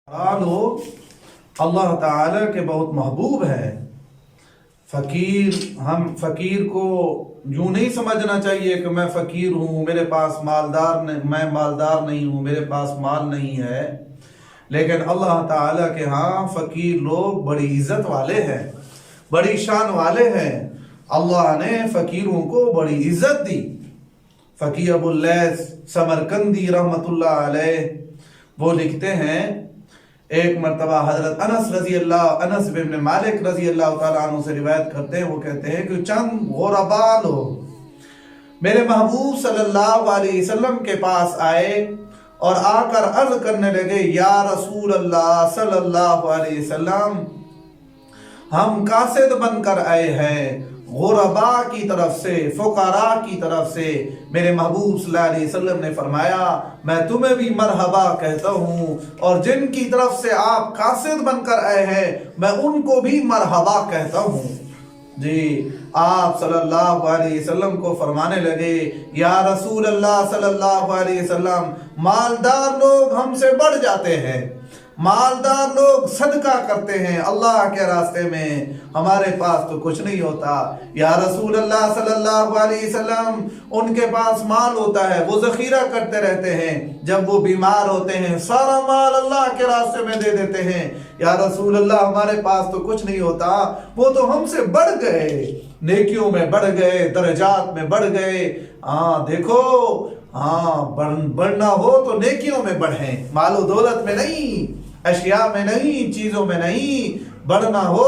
लोग अल्लाह ताला के बहुत महबूब है। हम फकीर को यूं नहीं समझना चाहिए कि मैं फकीर हूँ, मेरे पास मैं मालदार नहीं हूँ, मेरे पास माल नहीं है। लेकिन अल्लाह ताला के यहाँ फकीर लोग बड़ी इज्जत वाले हैं, बड़ी शान वाले हैं। अल्लाह ने फकीरों को बड़ी इज्जत दी। फकीर अबुल लैस समरकंदी रहमतुल्लाह अलैह वो लिखते हैं, एक मर्तबा हजरत अनस बिन मालिक रजी अल्लाह ताला अन्हु से रिवायत करते हैं। वो कहते हैं कि चंद गुरबा लोग मेरे महबूब सल्लल्लाहु अलैहि वसल्लम के पास आए और आकर अर्ज करने लगे, या रसूल अल्लाह सल्लल्लाहु अलैहि वसल्लम, हम कासिद बनकर आए हैं गुरबा की तरफ से, फुकारा की तरफ से। मेरे महबूब सल्लल्लाहु अलैहि वसल्लम ने फरमाया, मैं तुम्हें भी मरहबा कहता हूँ, और जिनकी तरफ से आप कासिद बनकर आए हैं मैं उनको भी मरहबा कहता हूँ। जी, आप सल्लल्लाहु अलैहि वसल्लम को फरमाने लगे, या रसूल अल्लाह सल्लल्लाहु अलैहि वसल्लम, मालदार लोग हमसे बढ़ जाते हैं, मालदार लोग सदका करते हैं अल्लाह के रास्ते में, हमारे पास तो कुछ नहीं होता। या रसूल अल्लाह सल्लल्लाहु अलैहि वसल्लम, उनके पास माल होता है, वो ज़ख़ीरा करते रहते हैं, जब वो बीमार होते हैं सारा माल अल्लाह के रास्ते में दे देते हैं। या रसूल अल्लाह, हमारे पास तो कुछ नहीं होता, वो तो हमसे बढ़ गए, नेकियों में बढ़ गए, दर्जात में बढ़ गए। देखो, बढ़ना हो तो नेकियों में बढ़ें, मालो दौलत में नहीं, अशिया में नहीं, चीजों में नहीं। बढ़ना हो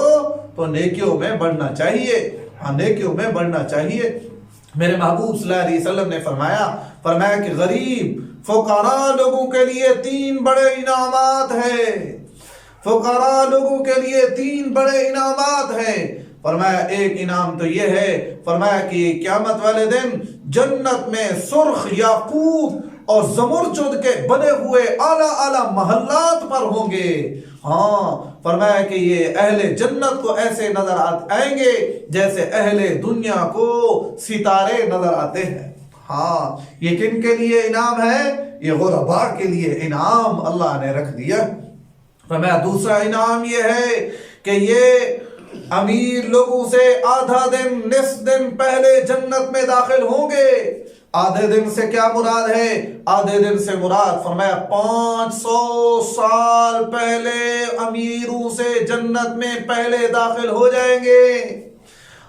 तो नेकियों में बढ़ना चाहिए, नेकियों में बढ़ना चाहिए। मेरे महबूब सल्लल्लाहु अलैहि वसल्लम ने फरमाया कि गरीब फुकरा लोगों के लिए 3 बड़े इनामात हैं, फुकरा लोगों के लिए 3 बड़े इनामात हैं। फरमाया एक इनाम तो ये है, फरमाया कि क़यामत वाले दिन जन्नत में सुर्ख याकूत और ज़मरजुद के बने हुए आला आला महल्लात पर होंगे। फरमाया कि ये अहले जन्नत को ऐसे नजर आएंगे जैसे अहले दुनिया को सितारे नजर आते हैं। ये किन के लिए इनाम है? ये गुरबा के लिए इनाम अल्लाह ने रख दिया। फरमाया दूसरा इनाम ये है कि ये अमीर लोगों से आधा दिन, निस्फ दिन पहले जन्नत में दाखिल होंगे। आधे दिन से क्या मुराद है? आधे दिन से मुराद फरमाया 500 साल पहले अमीरों से जन्नत में पहले दाखिल हो जाएंगे।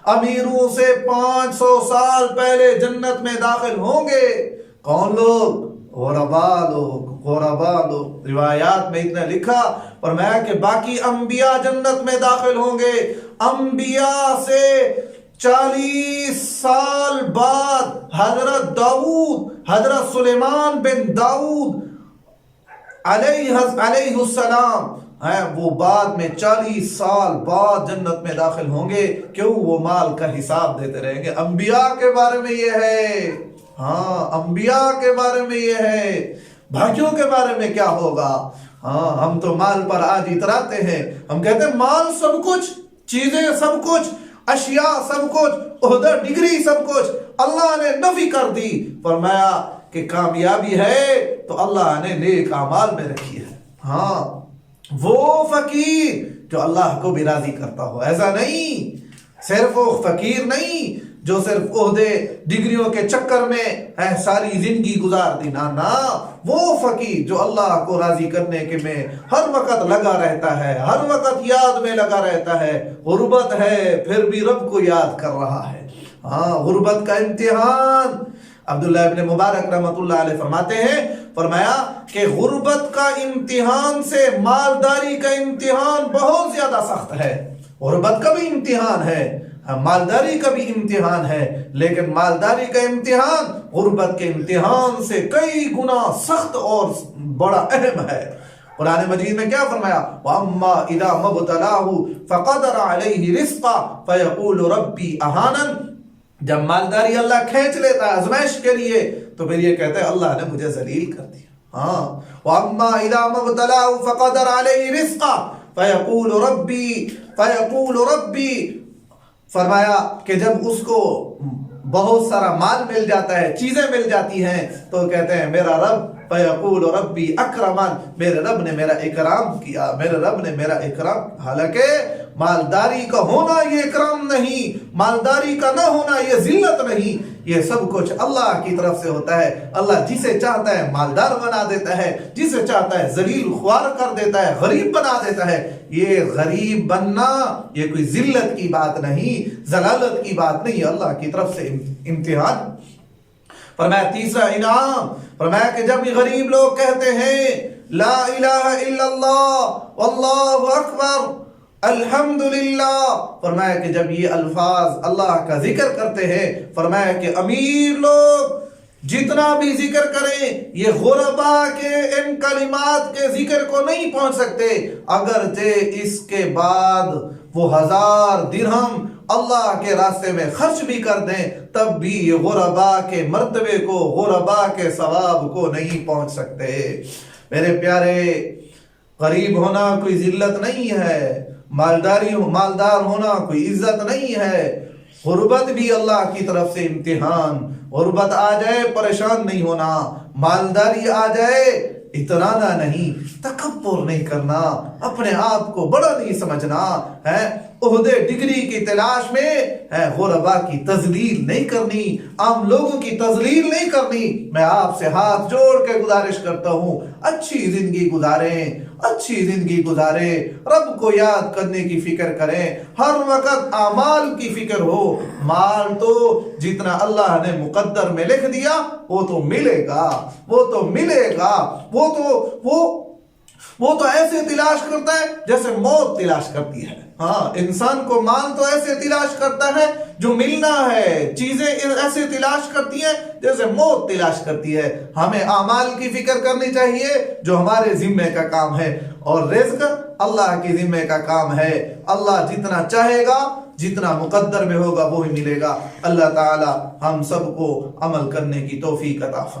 अमीरों से 500 साल पहले जन्नत में दाखिल होंगे। कौन लोग? गुरबा लोग। रिवायात में इतना लिखा, फरमाया कि बाकी अंबिया जन्नत में दाखिल होंगे। अंबिया से 40 साल बाद हजरत सुलेमान बिन दाऊद अलैहिस्सलाम वो बाद में 40 साल बाद जन्नत में दाखिल होंगे। क्यों? वो माल का हिसाब देते रहेंगे। अंबिया के बारे में ये है, अंबिया के बारे में ये है। भाइयों के बारे में क्या होगा? हम तो माल पर आज इतराते हैं, हम कहते हैं माल सब कुछ, चीजें सब कुछ, अशिया सब कुछ, ओहदा डिग्री सब कुछ। अल्लाह ने नफी कर दी। फरमाया कि कामयाबी है तो अल्लाह ने नेक अमाल में रखी है। वो फकीर जो अल्लाह को भी राजी करता हो, ऐसा नहीं सिर्फ वो फकीर नहीं जो सिर्फ ओहदे डिग्रियों के चक्कर में सारी जिंदगी गुजार दी। ना, वो फकीर जो अल्लाह को राजी करने के में हर वक्त लगा रहता है, हर वक्त याद में लगा रहता है। गुर्बत है फिर भी रब को याद कर रहा है। गुर्बत का इम्तिहान अब्दुल्लाह इब्न मुबारक रहमतुल्लाह अलैह फरमाते हैं, फरमाया कि गुर्बत का इम्तिहान से मालदारी का इम्तिहान बहुत ज्यादा सख्त है। गुर्बत का भी इम्तिहान है, मालदारी का भी इम्तिहान है, लेकिन मालदारी का इम्तिहान गुर्बत के इम्तिहान से कई गुना सख्त और बड़ा अहम है। कुरान मजीद में क्या फरमाया? वअम्मा इज़ा मब्तलाहु फ़क़दर अलैहि रिज़्क़ा फ़यक़ूलु रब्बी अहानन। जब मालदारी अल्लाह खींच लेता है आज़माइश के लिए, तो फिर ये कहता है अल्लाह ने मुझे जलील कर दिया। वअम्मा इज़ा मब्तलाहु फ़क़दर अलैहि रिज़्क़ा फ़यक़ूलु रब्बी। फरमाया कि जब उसको बहुत सारा माल मिल जाता है, चीजें मिल जाती हैं, तो कहते हैं मेरा रब فیقول ربی اکرمن، میرے رب نے میرا اکرام کیا، میرے رب نے میرا اکرام۔ حالانکہ مالداری کا ہونا یہ اکرام نہیں، مالداری کا نہ ہونا یہ ذلت نہیں، یہ سب کچھ اللہ کی طرف سے ہوتا ہے۔ اللہ جسے چاہتا ہے مالدار بنا دیتا ہے، جسے چاہتا ہے ذلیل خوار کر دیتا ہے، غریب بنا دیتا ہے۔ یہ غریب بننا یہ کوئی ذلت کی بات نہیں، ذلالت کی بات نہیں، اللہ کی طرف سے امتحان۔ فرمایا تیسرا انعام، فرمایا کہ جب یہ غریب لوگ کہتے ہیں لا الہ الا اللہ واللہ اکبر الحمدللہ، فرمایا کہ جب یہ الفاظ اللہ کا ذکر کرتے ہیں، فرمایا کہ امیر لوگ جتنا بھی ذکر کریں یہ غربا کے ان کلمات کے ذکر کو نہیں پہنچ سکتے، اگرچہ اس کے بعد وہ 1000 درہم اللہ کے راستے میں خرچ بھی کر دیں تب بھی یہ غربا کے مرتبے کو، غربا کے ثواب کو نہیں پہنچ سکتے۔ میرے پیارے، غریب ہونا کوئی ذلت نہیں ہے، مالدار ہونا کوئی عزت نہیں ہے۔ غربت بھی اللہ کی طرف سے امتحان، غربت آ جائے پریشان نہیں ہونا، مالداری آ جائے اترانا نہیں، تکبر نہیں کرنا، اپنے آپ کو بڑا نہیں سمجھنا ہے، عہدے ڈگری کی تلاش میں غربا کی تذلیل نہیں کرنی، عام لوگوں کی تذلیل نہیں کرنی۔ میں آپ سے ہاتھ جوڑ کے گزارش کرتا ہوں اچھی زندگی گزاریں، اچھی زندگی گزاریں، رب کو یاد کرنے کی فکر کریں، ہر وقت اعمال کی فکر ہو۔ مال تو جتنا اللہ نے مقدر میں لکھ دیا وہ تو ملے گا، وہ تو ملے گا، وہ تو ایسے تلاش کرتا ہے جیسے موت تلاش کرتی ہے۔ ہاں، انسان کو مال تو ایسے تلاش کرتا ہے جو ملنا ہے، چیزیں ایسے تلاش کرتی ہیں جیسے موت تلاش کرتی ہے۔ ہمیں اعمال کی فکر کرنی چاہیے جو ہمارے ذمے کا کام ہے، اور رزق اللہ کی ذمے کا کام ہے۔ اللہ جتنا چاہے گا، جتنا مقدر میں ہوگا وہی ملے گا۔ اللہ تعالی ہم سب کو عمل کرنے کی توفیق عطا فرمائے۔